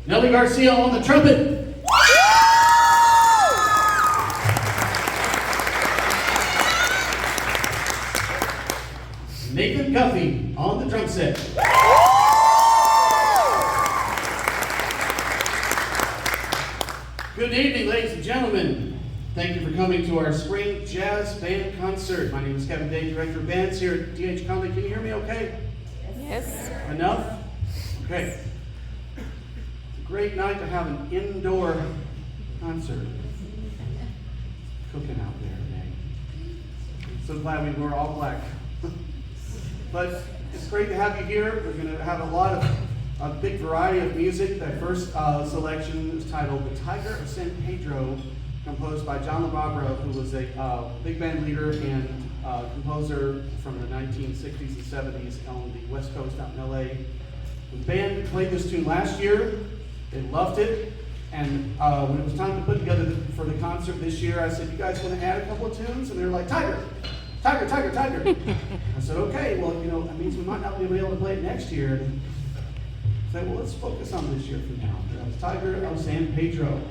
Nelly Garcia on the trumpet. Nathan Guffey on the drum set. Good evening, ladies and gentlemen. Thank you for coming to our spring jazz band concert. My name is Kevin Day, Director of Bands here at D.H. Conley. Can you hear me okay? Yes. Enough? Okay. It's a great night to have an indoor concert. Cooking out there today. I'm so glad we wore all black. But it's great to have you here. We're going to have a big variety of music. That first selection is titled The Tiger of San Pedro, composed by John LaBarbera, who was a big band leader and composer from the 1960s and 70s on the West Coast out in LA. The band played this tune last year. They loved it. And when it was time to put together for the concert this year, I said, you guys want to add a couple of tunes? And they were like, Tiger! Tiger, Tiger, Tiger. I said, okay, well, that means we might not be able to play it next year. I said, well, let's focus on this year for now. Tiger of San Pedro.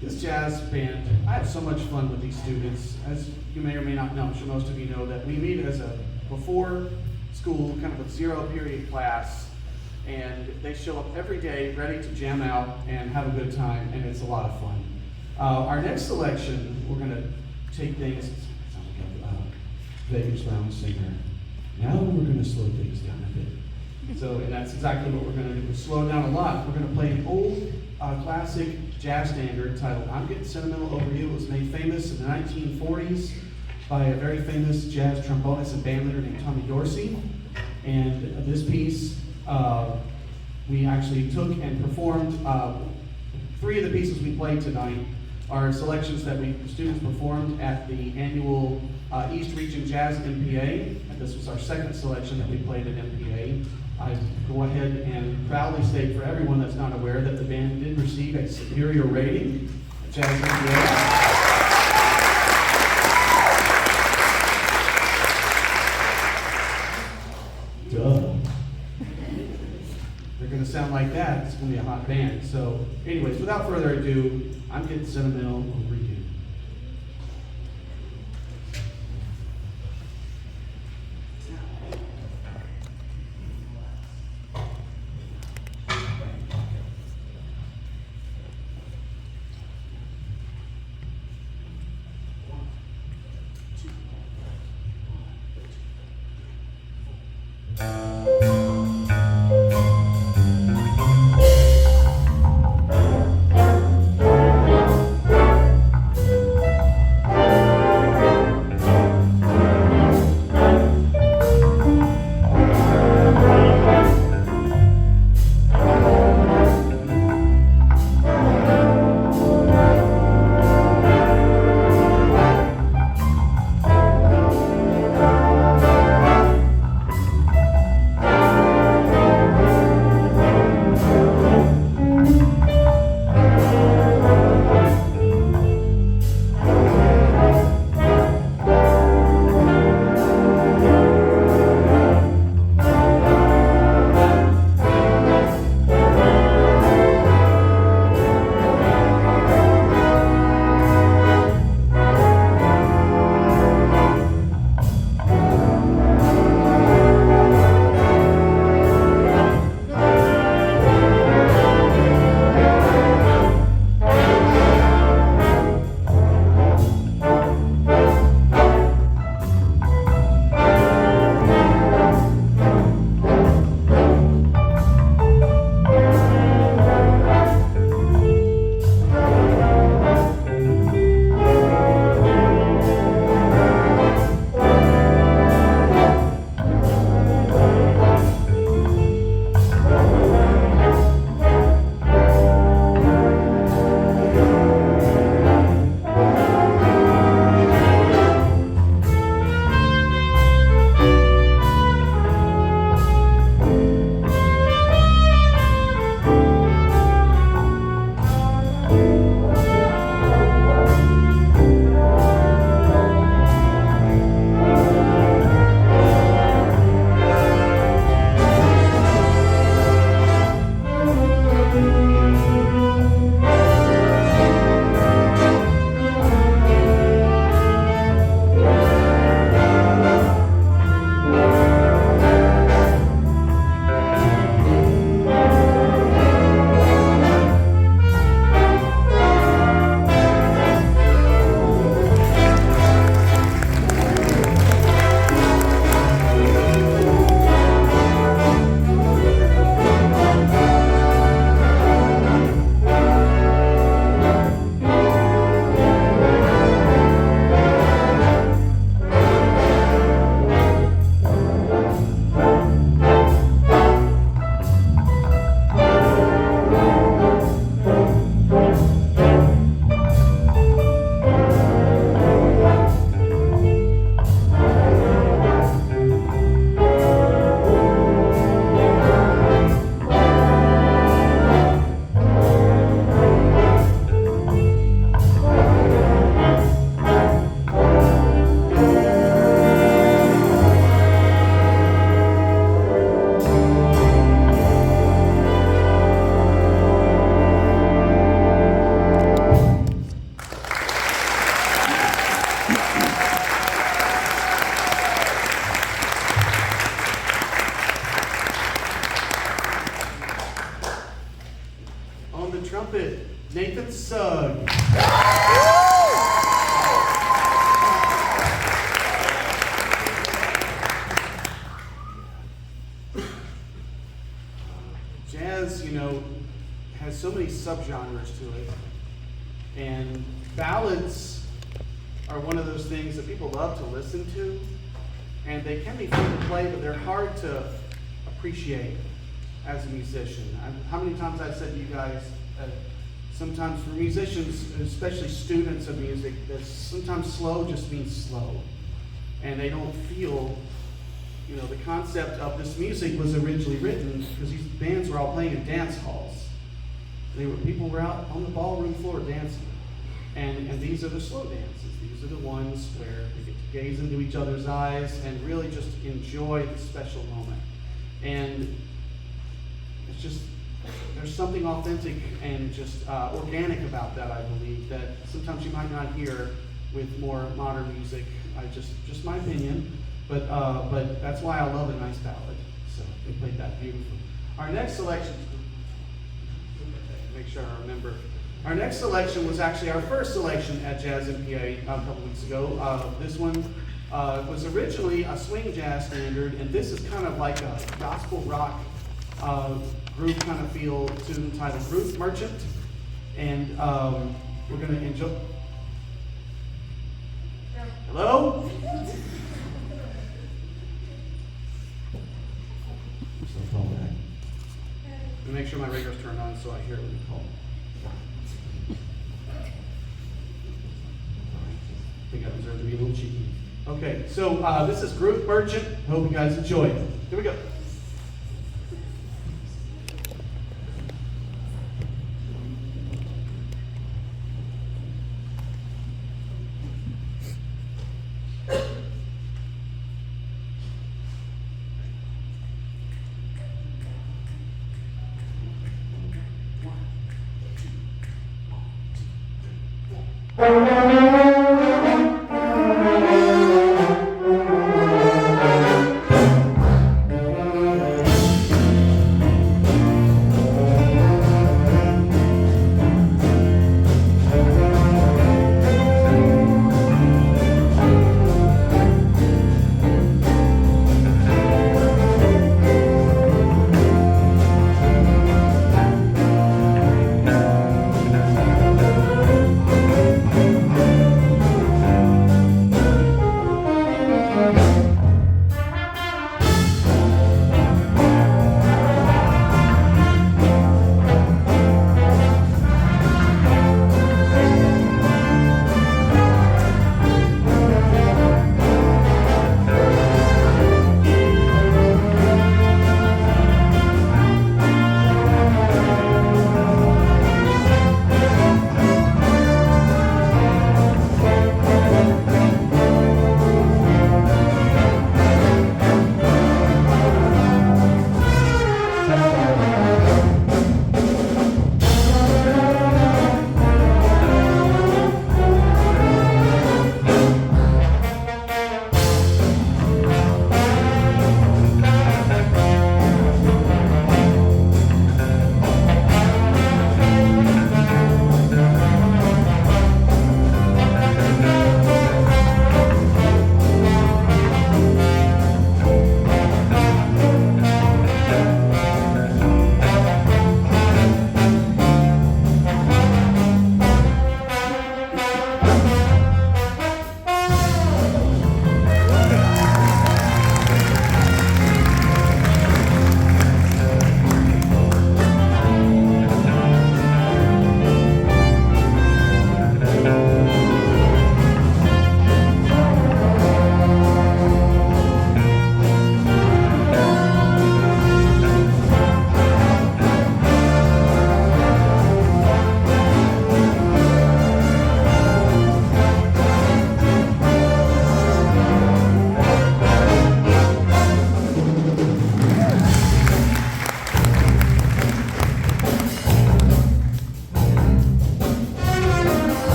This jazz band, I have so much fun with these students. As you may or may not know, I'm sure most of you know that we meet as a before school, kind of a zero period class, and they show up every day ready to jam out and have a good time, and it's a lot of fun. Our next selection, we're going to take things, sound like a Vegas Lounge singer. Now we're going to slow things down a bit. And that's exactly what we're going to do. We'll slow down a lot. We're going to play an old classic jazz standard titled I'm Getting Sentimental Over You. It was made famous in the 1940s by a very famous jazz trombonist and bandleader named Tommy Dorsey. And this piece, we actually took and performed. Three of the pieces we played tonight are selections that students performed at the annual East Region Jazz MPA. And this was our second selection that we played at MPA. I go ahead and proudly state for everyone that's not aware that the band did receive a superior rating at Jazz MPA. Duh. They're going to sound like that. It's going to be a hot band. So, anyways, without further ado, I'm Getting Sentimental Over You. trumpet, Nathan Sugg. Jazz, has so many subgenres to it. And ballads are one of those things that people love to listen to. And they can be fun to play, but they're hard to appreciate as a musician. How many times I've said to you guys, sometimes for musicians, especially students of music, that sometimes slow just means slow. And they don't feel, the concept of this music was originally written because these bands were all playing in dance halls. People were out on the ballroom floor dancing. And these are the slow dances. These are the ones where they get to gaze into each other's eyes and really just enjoy the special moment. And it's just, there's something authentic and just organic about that, I believe, that sometimes you might not hear with more modern music. Just my opinion, but that's why I love a nice ballad. So they played that beautifully. Our next selection, make sure I remember. Our next selection was actually our first selection at Jazz MPA a couple weeks ago. This one was originally a swing jazz standard, and this is kind of like a gospel rock group kind of feel tune titled Groove Merchant. And we're going to enjoy. Hello? Let me make sure my radio's turned on so I hear what you call. I think I deserve to be a little cheeky. Okay, so this is Groove Merchant. Hope you guys enjoy it. Here we go.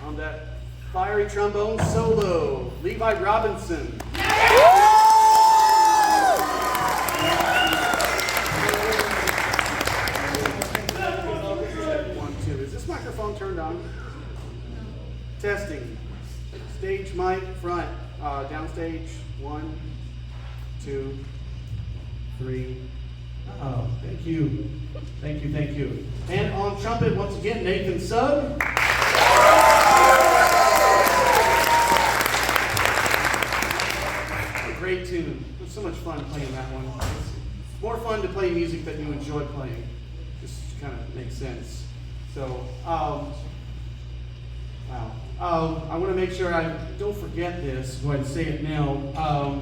On that fiery trombone solo, Levi Robinson. 1, 2. Is this microphone turned on? Testing. Stage mic front. Downstage. 1, 2, 3. Oh, thank you. Thank you, thank you. And on trumpet, once again, Nathan Sugg. A great tune. It was so much fun playing that one. It's more fun to play music that you enjoy playing. Just kind of makes sense. So, wow. I want to make sure I don't forget this. Go ahead and say it now.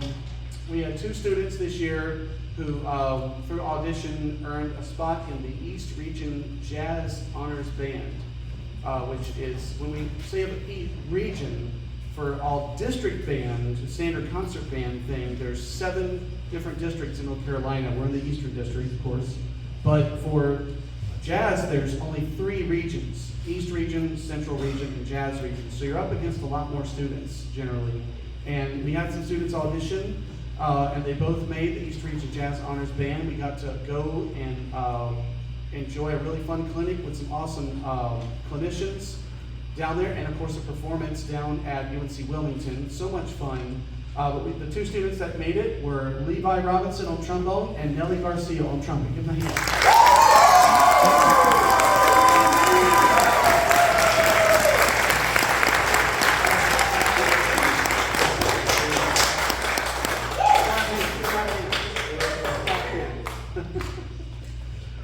We had 2 students this year who, through audition, earned a spot in the East Region Jazz Honors Band, which is, when we say the region, for all district band, standard concert band thing, there's 7 different districts in North Carolina. We're in the Eastern District, of course. But for jazz, there's only 3 regions: East Region, Central Region, and Jazz Region. So you're up against a lot more students, generally. And we had some students audition, and they both made the East Region Jazz Honors Band. We got to go and enjoy a really fun clinic with some awesome clinicians down there, and of course a performance down at UNC Wilmington. So much fun. But the 2 students that made it were Levi Robinson on trombone and Nelly Garcia on trumpet. Give them a hand.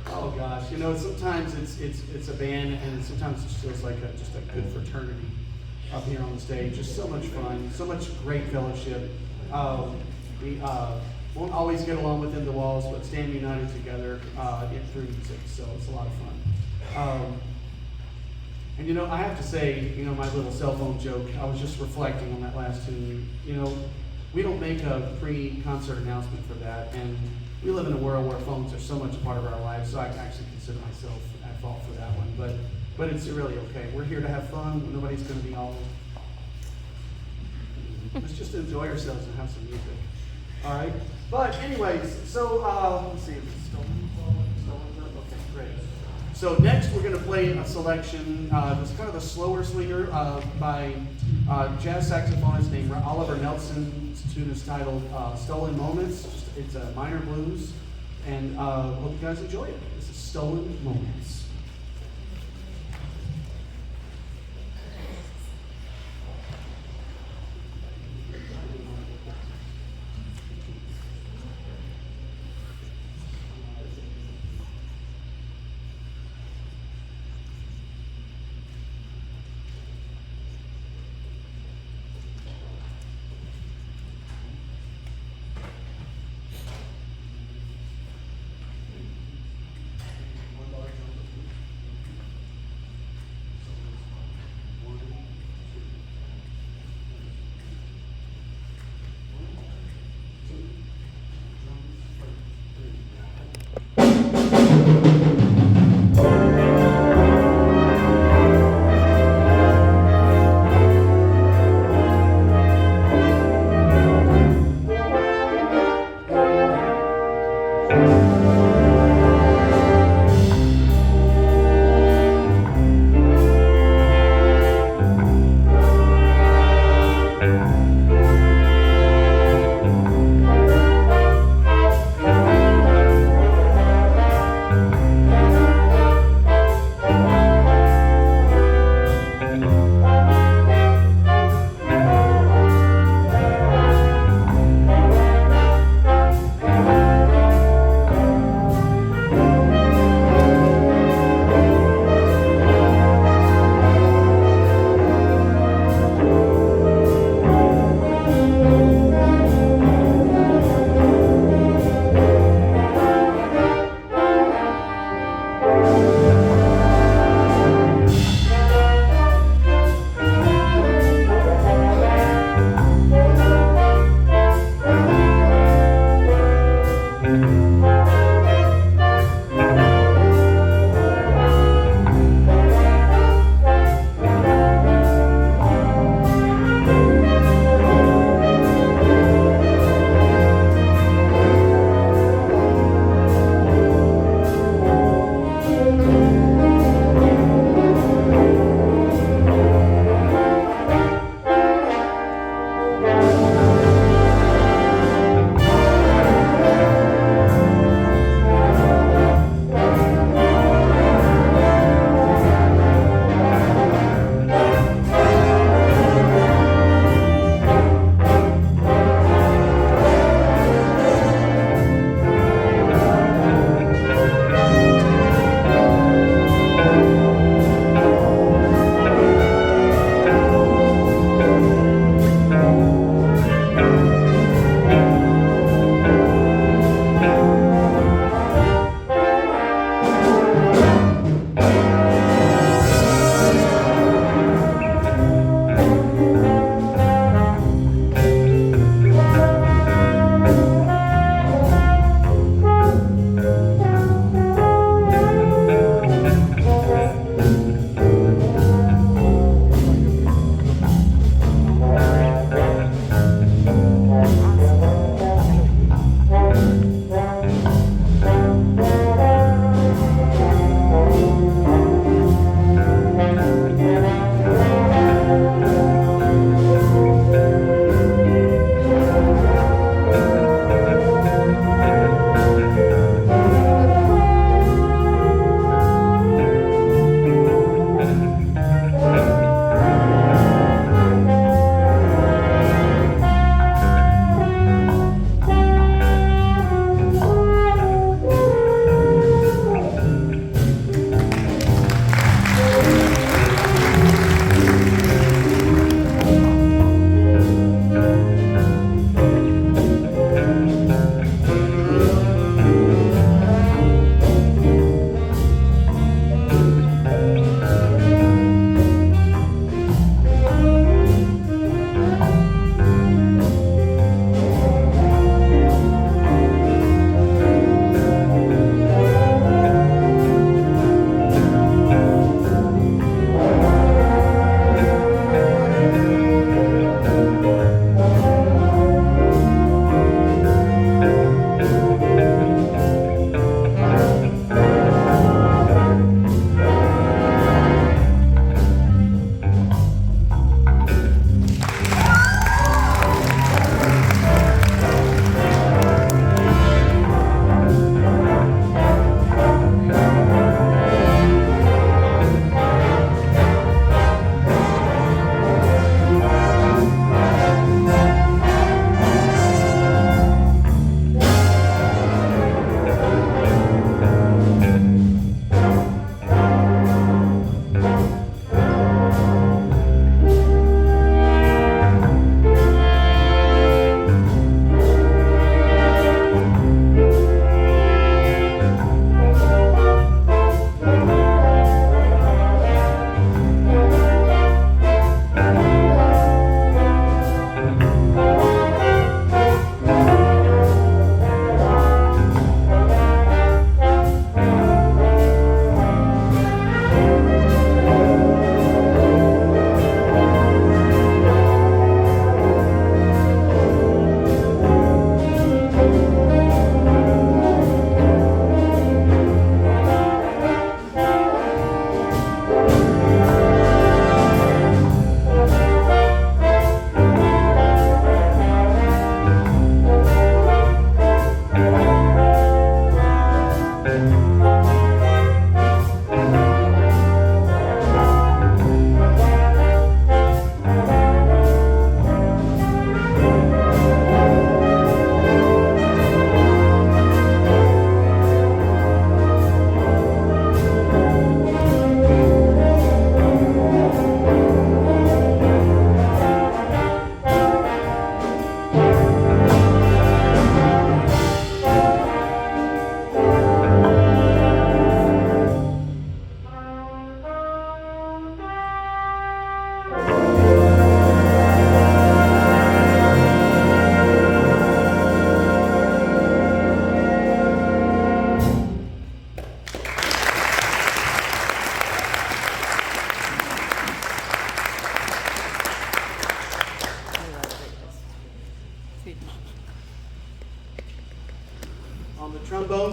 Oh gosh, you know, sometimes it's a band, and sometimes it feels like just a good fraternity up here on the stage. Just so much fun, so much great fellowship. We won't always get along within the walls, but stand united together through music. So it's a lot of fun. And you know, I have to say, you know, my little cell phone joke, I was just reflecting on that last tune. You know, we don't make a pre-concert announcement for that, and we live in a world where phones are so much a part of our lives, so I actually consider myself at fault for that one. But it's really okay. We're here to have fun. Nobody's going to be all... Let's just enjoy ourselves and have some music. All right? But anyways, so let's see. Stolen? Okay, great. So next we're going to play a selection. It's kind of a slower swinger by jazz saxophonist named Oliver Nelson. This tune is titled Stolen Moments. It's a minor blues, and hope you guys enjoy it. This is Stolen Moments.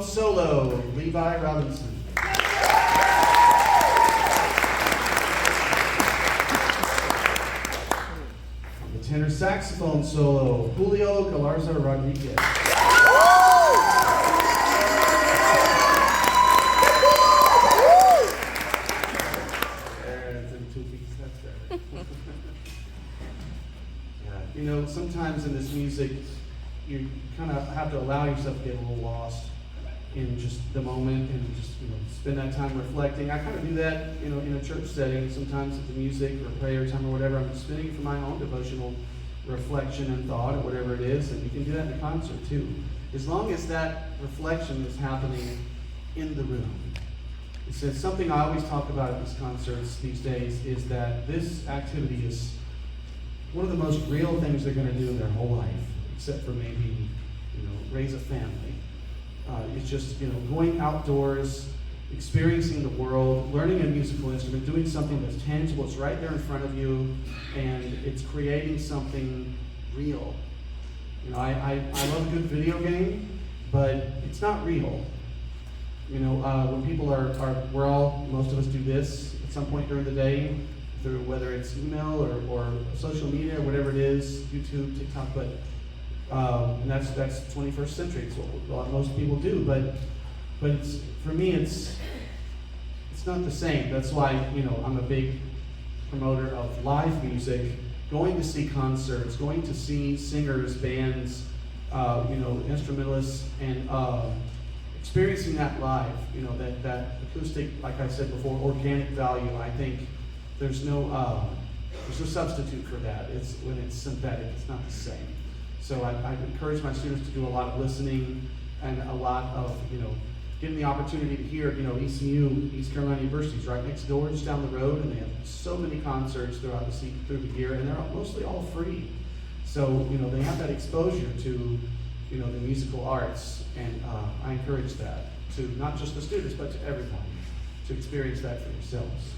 saxophone solo, Levi Robinson. On the tenor saxophone solo, Julio Galarza Rodriguez. You know, sometimes in this music, you kind of have to allow yourself to get a little lost in just the moment and just, spend that time reflecting. I kind of do that, in a church setting. Sometimes at the music or prayer time or whatever, I'm just spending it for my own devotional reflection and thought or whatever it is. And you can do that in a concert too. As long as that reflection is happening in the room. It says something I always talk about at these concerts these days is that this activity is one of the most real things they're going to do in their whole life, except for maybe, raise a family. It's just, going outdoors, experiencing the world, learning a musical instrument, doing something that's tangible. It's right there in front of you, and it's creating something real. I love a good video game, but it's not real. When people most of us do this at some point during the day, through whether it's email or social media, or whatever it is, YouTube, TikTok, but and that's 21st century. It's what most people do, but for me, it's not the same. That's why I'm a big promoter of live music, going to see concerts, going to see singers, bands, instrumentalists, and experiencing that live. That acoustic, like I said before, organic value. I think there's no substitute for that. It's when it's synthetic, it's not the same. So I encourage my students to do a lot of listening and a lot of getting the opportunity to hear. ECU, East Carolina University, is right next door, just down the road, and they have so many concerts through the year, and they're mostly all free. So they have that exposure to the musical arts, and I encourage that to not just the students but to everyone to experience that for yourselves.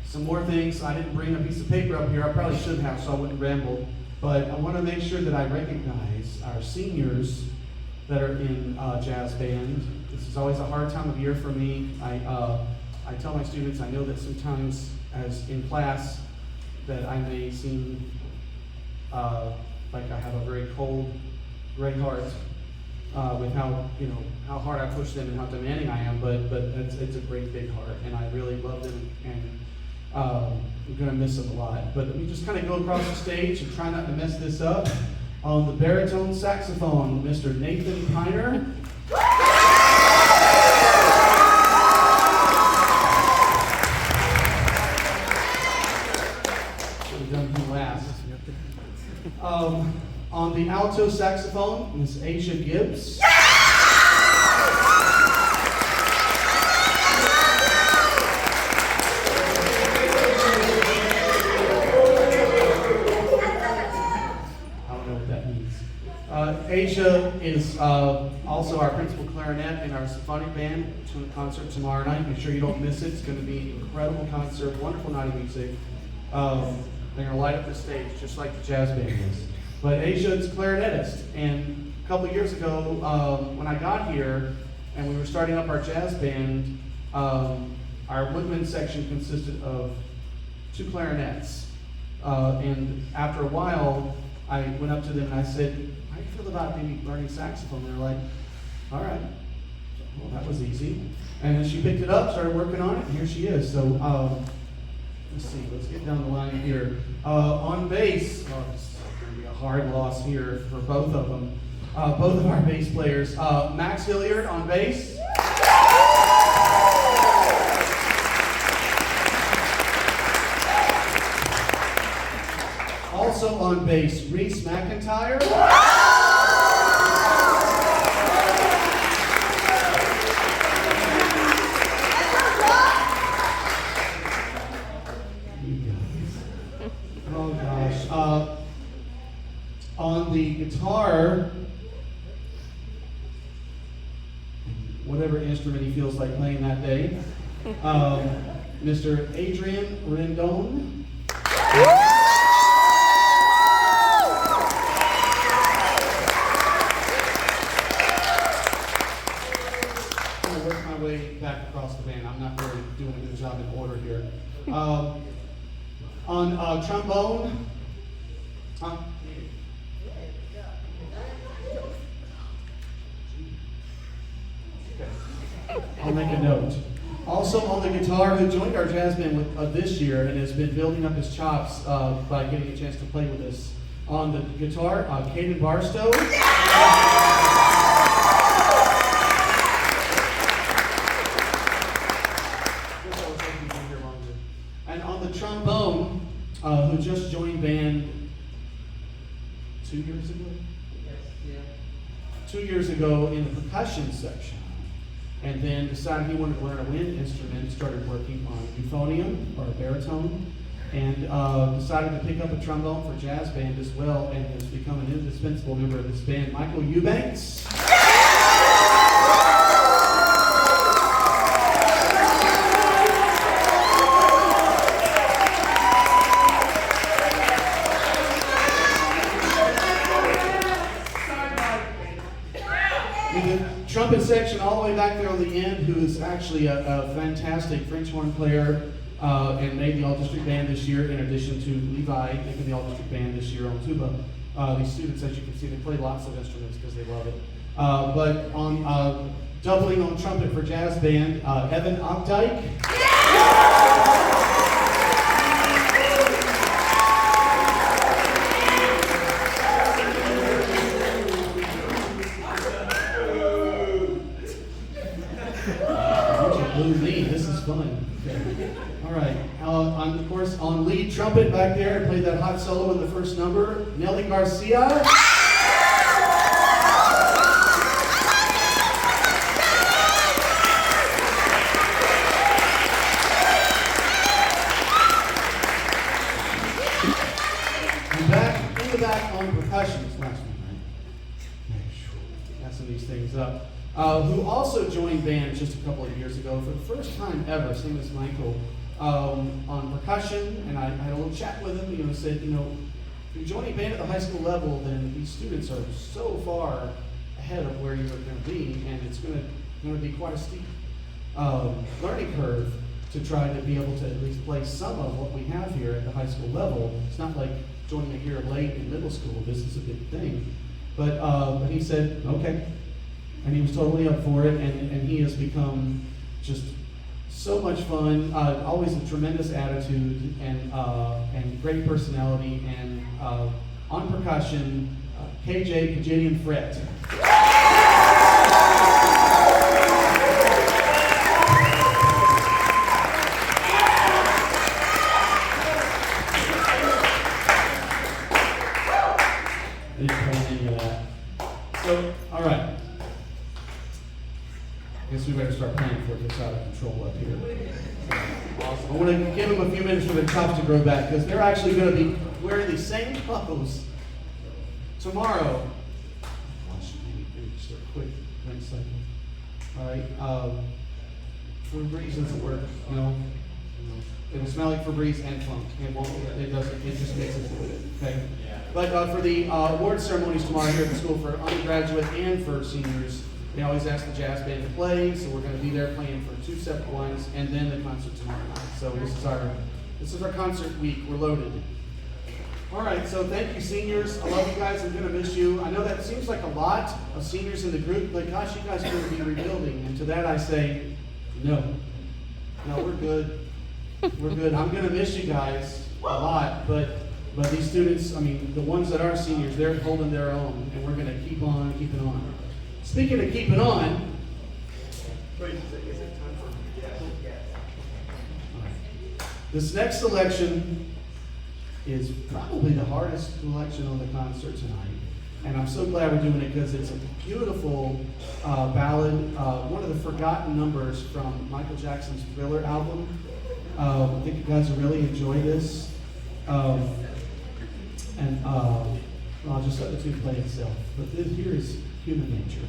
Some more things. I didn't bring a piece of paper up here. I probably should have, so I wouldn't ramble. But I want to make sure that I recognize our seniors that are in jazz band. This is always a hard time of year for me. I tell my students, I know that sometimes as in class that I may seem like I have a very cold, gray heart with how hard I push them and how demanding I am, but it's a great big heart, and I really love them, and I'm going to miss them a lot. But let me just kind of go across the stage and try not to mess this up. On the baritone saxophone, Mr. Nathan Piner. Should have done him last. On the alto saxophone, Miss Asia Gibbs. Asia is also our principal clarinet in our symphonic band. It's going to concert tomorrow night. Make sure you don't miss it. It's going to be an incredible concert, wonderful night of music. They're going to light up the stage just like the jazz band is. But Asia is a clarinetist, and a couple years ago, when I got here and we were starting up our jazz band, our woodwind section consisted of 2 clarinets. And after a while, I went up to them and I said, how do you feel about maybe learning saxophone? They're like, all right. Well, that was easy. And then she picked it up, started working on it, and here she is. So, let's see, let's get down the line here. On bass, this is going to be a hard loss here for both of them. Both of our bass players. Max Hilliard on bass. Also on bass, Reese McIntyre. Oh gosh. On the guitar, whatever instrument he feels like playing that day, Mr. Adrian Rendon. and I'm not really doing a good job in order here. On trombone, I'll make a note. Also on the guitar, who joined our jazz band this year and has been building up his chops by getting a chance to play with us. On the guitar, Caden Barstow. And on the trombone, who just joined band 2 years ago? Yes, yeah. 2 years ago in the percussion section. And then decided he wanted to learn a wind instrument, started working on euphonium or baritone, and decided to pick up a trombone for jazz band as well, and has become an indispensable member of this band. Michael Eubanks. Trumpet section all the way back there on the end, who is actually a fantastic French horn player and made the all-district band this year, in addition to Levi making the all-district band this year on tuba. These students, as you can see, they play lots of instruments because they love it. But on doubling on trumpet for jazz band, Evan Opdyke. This is fun. Okay. All right. Of course, on lead trumpet back there, I played that hot solo in the first number, Nelly Garcia. And back in the back on percussion. This last one, right? Messing these things up. Who also joined band just a couple of years ago for the first time ever, same as Michael, on percussion. And I had a little chat with him. Said, if you're joining band at the high school level, then these students are so far ahead of where you're going to be, and it's going to be quite a steep learning curve to try to be able to at least play some of what we have here at the high school level. It's not like joining a year late in middle school. This is a big thing. But he said, okay. And he was totally up for it, and he has become just so much fun. Always a tremendous attitude and great personality. And on percussion, KJ Kajidian Fret. I didn't plan any of that. So, all right. I guess we better start playing before it gets out of control up here. Awesome. I want to give them a few minutes for their chops to grow back, because they're actually going to be wearing the same clothes tomorrow. Watch, maybe just a quick rinse cycle. All right. Febreze doesn't work, It'll smell like Febreze and funk. It won't. It doesn't. It just makes it fluid. Okay. But for the award ceremonies tomorrow here at the school for undergraduate and for seniors, they always ask the jazz band to play, so we're going to be there playing for 2 separate ones, and then the concert tomorrow night. So this is our concert week. We're loaded. All right, so thank you, seniors. I love you guys. I'm going to miss you. I know that seems like a lot of seniors in the group, but gosh, you guys are going to be rebuilding. And to that I say, no, we're good. We're good. I'm going to miss you guys a lot, but these students, the ones that are seniors, they're holding their own, and we're going to keep on keeping on. Speaking of keeping on, this next selection is probably the hardest selection on the concert tonight. And I'm so glad we're doing it because it's a beautiful ballad, one of the forgotten numbers from Michael Jackson's Thriller album. I think you guys will really enjoy this. I'll just let the tune play itself. But here is Human Nature.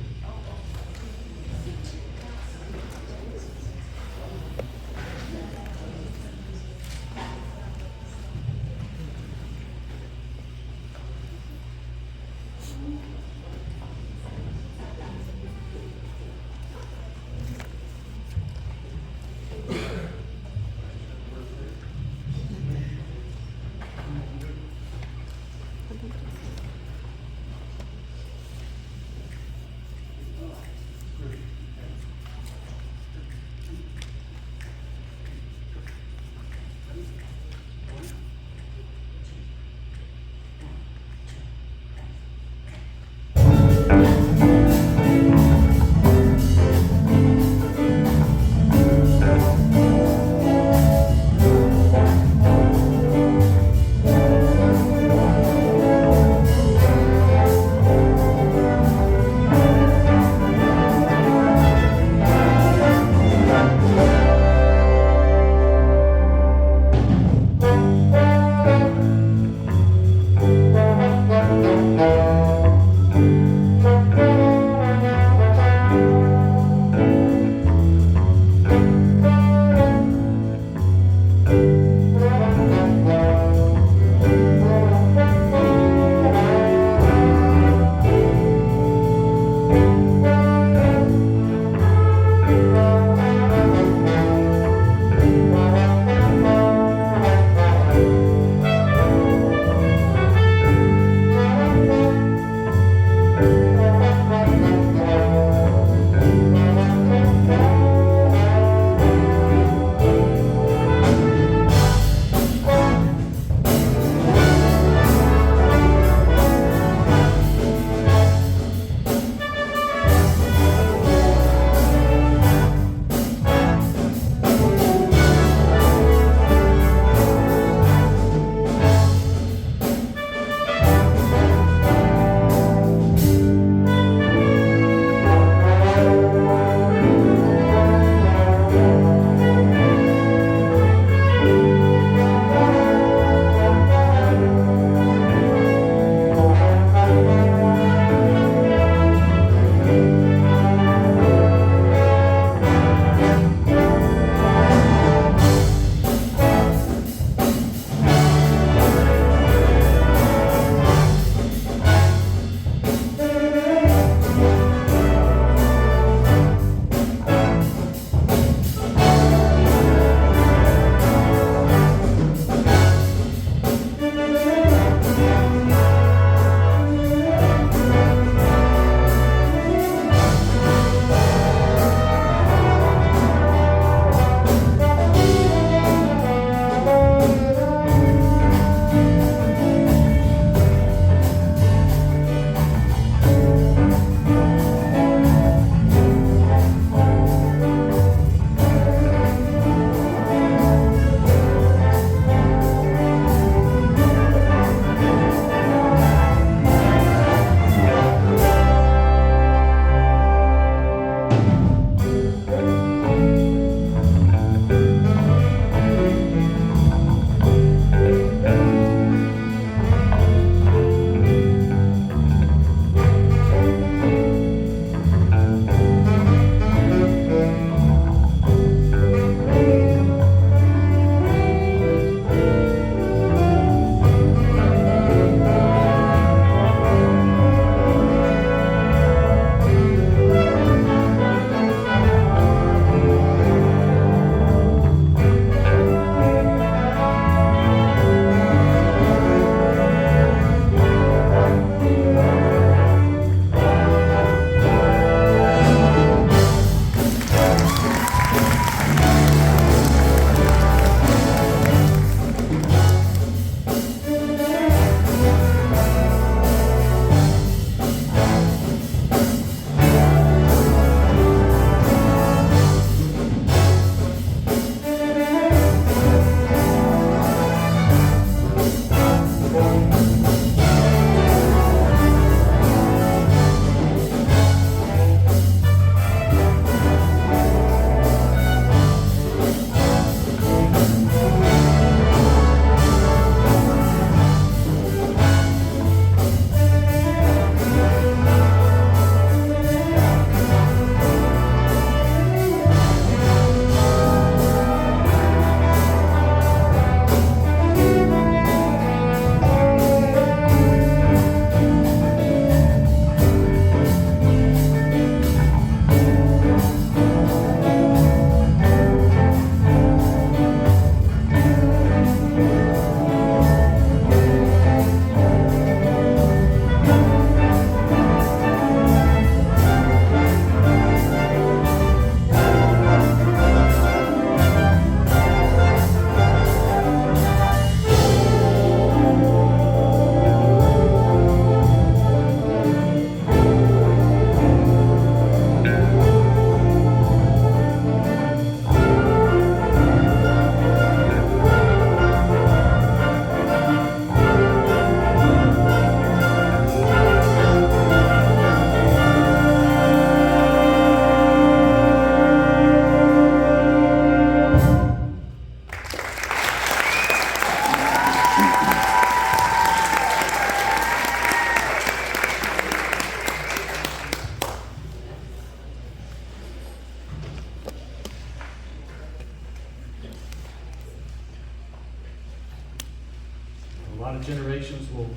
lot of generations will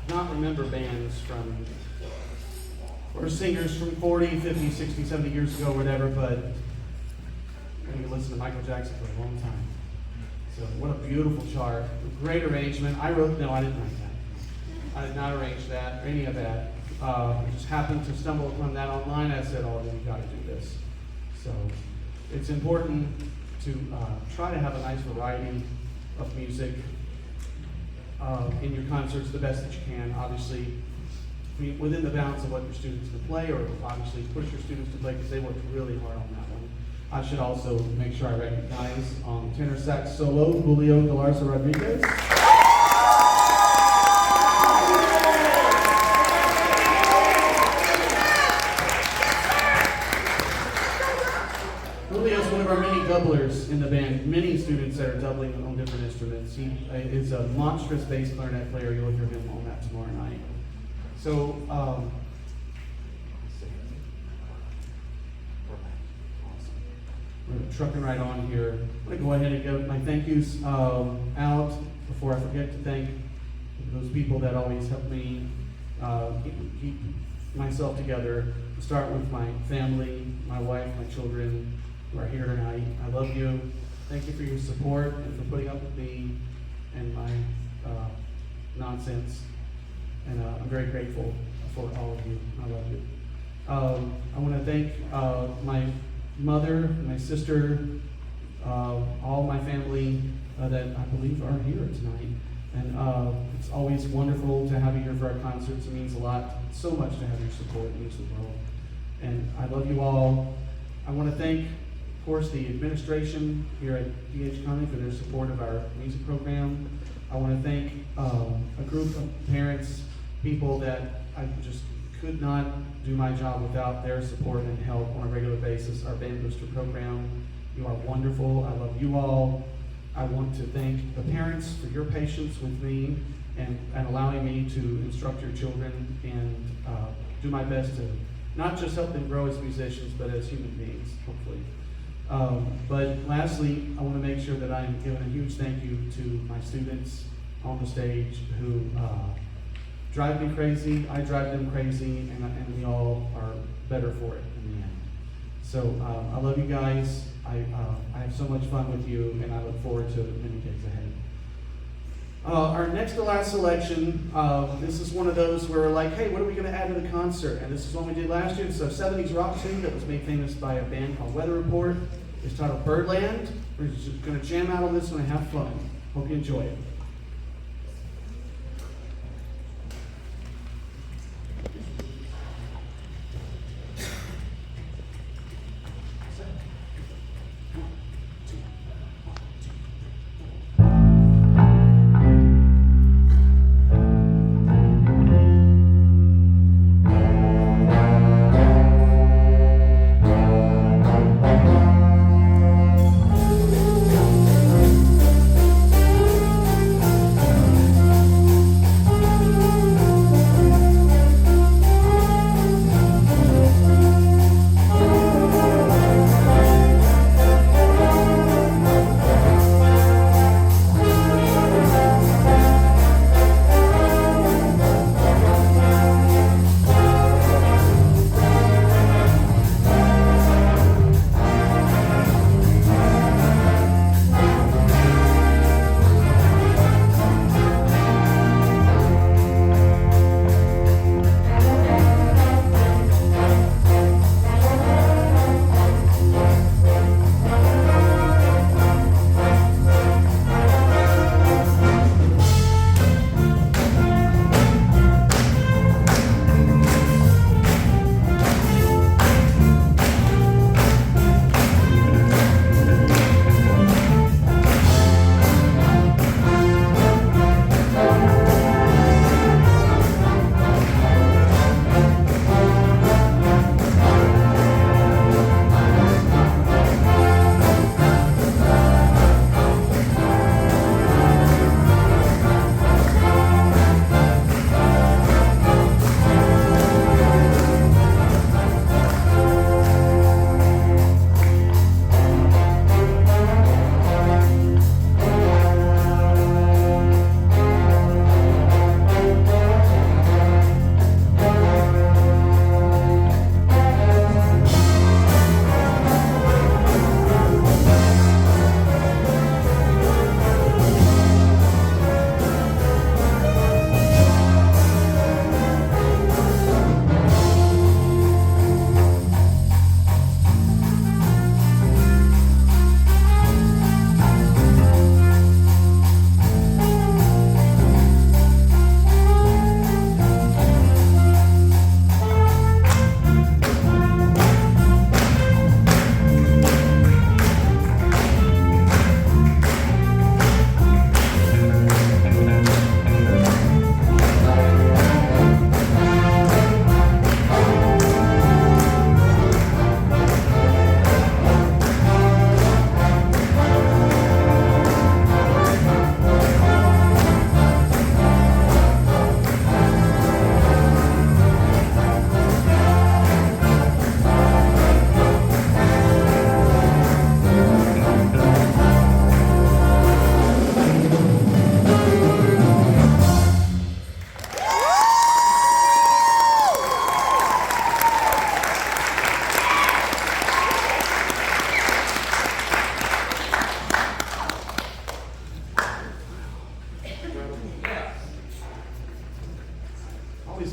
not remember bands from, or singers from 40, 50, 60, 70 years ago, whatever, but you can listen to Michael Jackson for a long time. So what a beautiful chart. Great arrangement. I didn't write that. I did not arrange that or any of that. I just happened to stumble upon that online. I said, oh, we've got to do this. So it's important to try to have a nice variety of music in your concerts the best that you can. Obviously, within the bounds of what your students can play, or obviously push your students to play because they worked really hard on that one. I should also make sure I recognize on tenor sax solo, Julio Galarza Rodriguez. Julio's one of our many doublers in the band. Many students that are doubling on different instruments. He is a monstrous bass clarinet player. You'll hear him on that tomorrow night. So, we're trucking right on here. I'm going to go ahead and get my thank yous out before I forget to thank those people that always help me keep myself together. To start with my family, my wife, my children who are here tonight. I love you. Thank you for your support and for putting up with me and my nonsense. And I'm very grateful for all of you. I love you. I want to thank my mother, my sister, all my family that I believe are here tonight. And it's always wonderful to have you here for our concerts. It means a lot, so much to have your support. It means the world. And I love you all. I want to thank, of course, the administration here at D.H. Conley for their support of our music program. I want to thank a group of parents, people that I just could not do my job without their support and help on a regular basis. Our Band Booster program, you are wonderful. I love you all. I want to thank the parents for your patience with me and allowing me to instruct your children and do my best to not just help them grow as musicians, but as human beings, hopefully. But lastly, I want to make sure that I'm giving a huge thank you to my students on the stage who drive me crazy, I drive them crazy, and we all are better for it in the end. So I love you guys. I have so much fun with you, and I look forward to many days ahead. Our next to last selection, this is one of those where we're like, hey, what are we going to add to the concert? And this is one we did last year. It's a 70s rock tune that was made famous by a band called Weather Report. It's titled Birdland. We're just going to jam out on this one and have fun. Hope you enjoy it.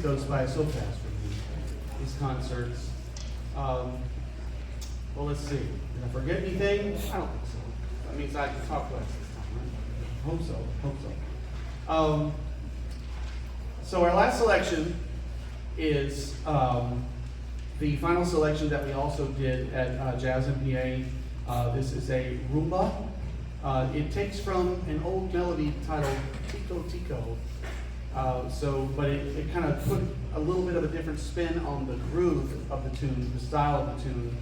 goes by so fast for me, these concerts. Well, let's see. Did I forget anything? I don't think so. That means I can talk less this time, right? Hope so. So our last selection is the final selection that we also did at Jazz MPA. This is a rumba. It takes from an old melody titled Tico Tico. But it kind of put a little bit of a different spin on the groove of the tune, the style of the tune.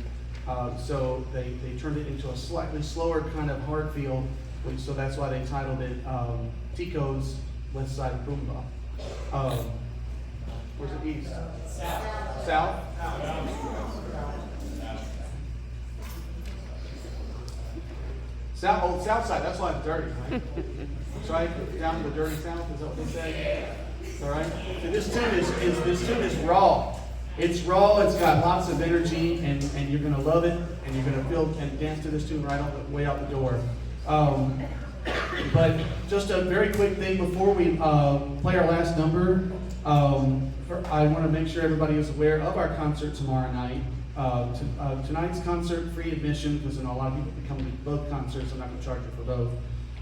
So they turned it into a slightly slower kind of hard feel, so that's why they titled it Tico's West Side Rumba. Where's it east? South. South? South side, that's why it's dirty, right? So I put down to the dirty south, is that what they say? All right? So this tune is raw. It's raw, it's got lots of energy, and you're going to love it, and you're going to feel and dance to this tune right on the way out the door. But just a very quick thing before we play our last number, I want to make sure everybody is aware of our concert tomorrow night. Tonight's concert, free admission, because a lot of people come to both concerts. I'm not going to charge you for both.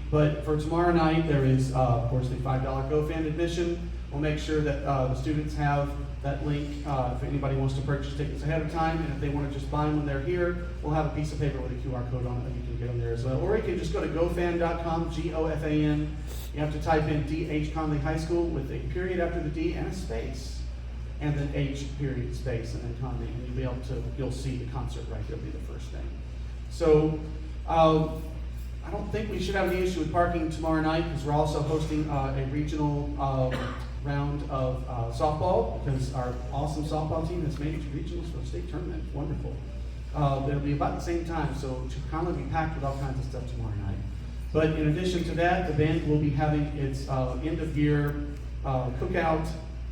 But for tomorrow night, there is, of course, the $5 GoFan admission. We'll make sure that the students have that link if anybody wants to purchase tickets ahead of time. And if they want to just buy them when they're here, we'll have a piece of paper with a QR code on it that you can get them there as well. Or you can just go to gofan.com, GOFAN. You have to type in D.H. Conley High School with a period after the D and a space. And then H period space and then Conley. And you'll see the concert right there, will be the first thing. So, I don't think we should have any issue with parking tomorrow night because we're also hosting a regional round of softball because our awesome softball team has made it to regionals for the state tournament. Wonderful. It'll be about the same time, so to kind of be packed with all kinds of stuff tomorrow night. But in addition to that, the band will be having its end of year cookout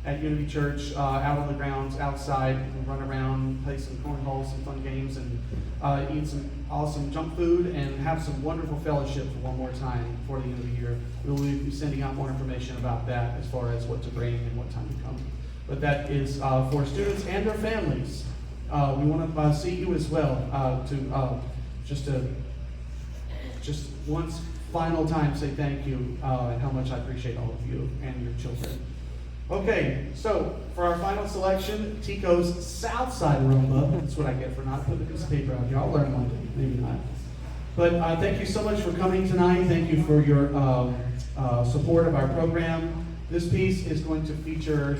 at Unity Church, out on the grounds, outside. We'll run around, play some cornhole, some fun games, and eat some awesome junk food, and have some wonderful fellowship for one more time before the end of the year. We'll be sending out more information about that as far as what to bring and what time to come. But that is for students and their families. We want to see you as well just once final time say thank you and how much I appreciate all of you and your children. Okay, so for our final selection, Tico's Southside Rumba. That's what I get for not putting a piece of paper out here. I'll learn one day, maybe not. But thank you so much for coming tonight. Thank you for your support of our program. This piece is going to feature,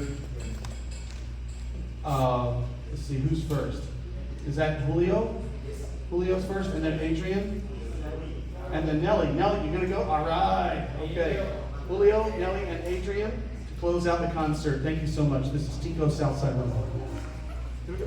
let's see, who's first? Is that Julio? Julio's first, and then Adrian? And then Nelly. Nelly, you're going to go? All right. Okay. Julio, Nelly, and Adrian to close out the concert. Thank you so much. This is Tico's Southside Rumba. Here we go.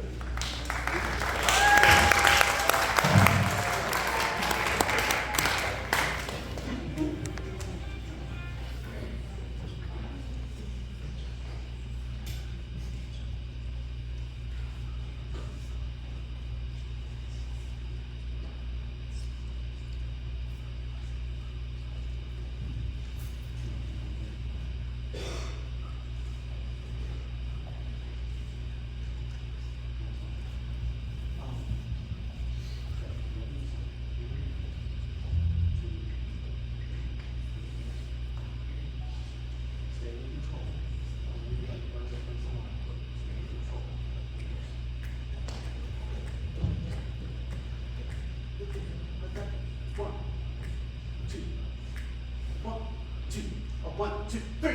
One, two, three.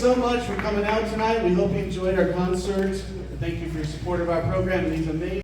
so much for coming out tonight. We hope you enjoyed our concert. Thank you for your support of our program and these amazing